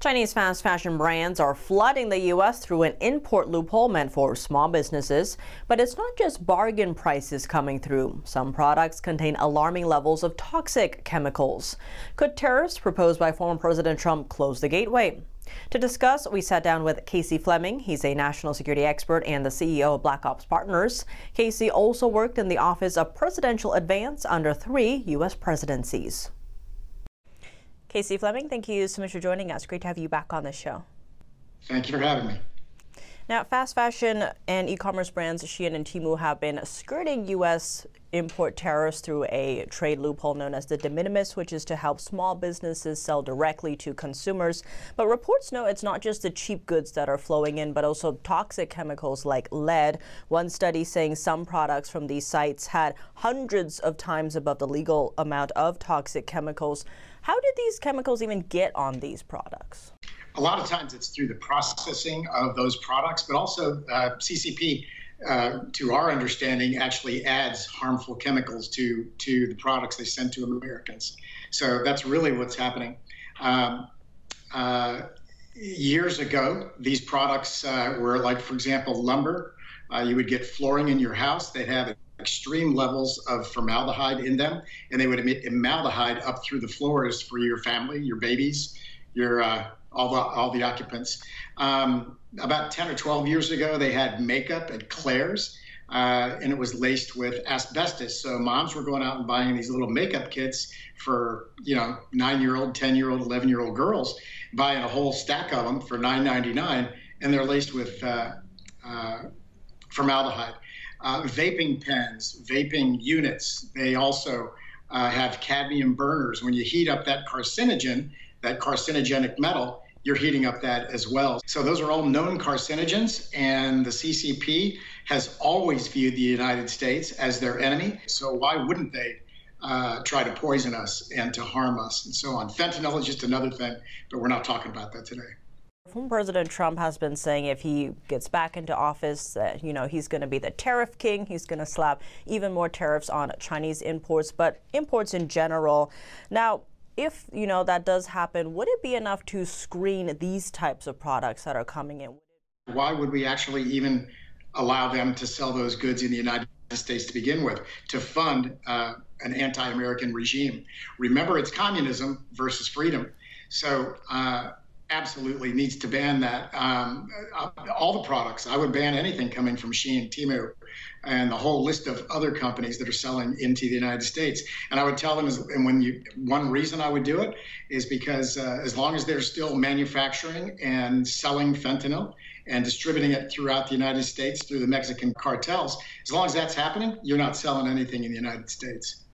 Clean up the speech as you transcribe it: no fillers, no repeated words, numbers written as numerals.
Chinese fast fashion brands are flooding the U.S. through an import loophole meant for small businesses. But it's not just bargain prices coming through. Some products contain alarming levels of toxic chemicals. Could tariffs proposed by former President Trump close the gateway? To discuss, we sat down with Casey Fleming. He's a national security expert and the CEO of BlackOps Partners. Casey also worked in the Office of Presidential Advance under 3 U.S. presidencies. Casey Fleming, thank you so much for joining us. Great to have you back on the show. Thank you for having me. Now, fast fashion and e-commerce brands Shein and Temu have been skirting U.S. import tariffs through a trade loophole known as the de minimis, which is to help small businesses sell directly to consumers. But reports note it's not just the cheap goods that are flowing in, but also toxic chemicals like lead. One study saying some products from these sites had hundreds of times above the legal amount of toxic chemicals. How did these chemicals even get on these products? A lot of times it's through the processing of those products, but also CCP, to our understanding, actually adds harmful chemicals to the products they send to Americans. So that's really what's happening. Years ago, these products were like, for example, lumber. You would get flooring in your house. They'd have extreme levels of formaldehyde in them, and they would emit formaldehyde up through the floors for your family, your babies, your all the occupants. About 10 or 12 years ago, they had makeup at Claire's, and it was laced with asbestos. So moms were going out and buying these little makeup kits for, 9-year-old, 10-year-old, 11-year-old girls, buying a whole stack of them for $9.99, and they're laced with formaldehyde. Vaping pens, vaping units, they also have cadmium burners. When you heat up that carcinogen, that carcinogenic metal, you're heating up that as well. So those are all known carcinogens, and the CCP has always viewed the United States as their enemy. So why wouldn't they try to poison us and to harm us and so on? Fentanyl is just another thing, but we're not talking about that today. Former President Trump has been saying if he gets back into office that, he's going to be the tariff king. He's going to slap even more tariffs on Chinese imports, but imports in general. Now, if, that does happen, would it be enough to screen these types of products that are coming in? Why would we actually even allow them to sell those goods in the United States to begin with, to fund an anti-American regime? Remember, it's communism versus freedom. So absolutely needs to ban that. All the products, I would ban anything coming from Shein, Temu, and the whole list of other companies that are selling into the United States. And I would tell them, one reason I would do it is because as long as they're still manufacturing and selling fentanyl and distributing it throughout the United States through the Mexican cartels, as long as that's happening, you're not selling anything in the United States.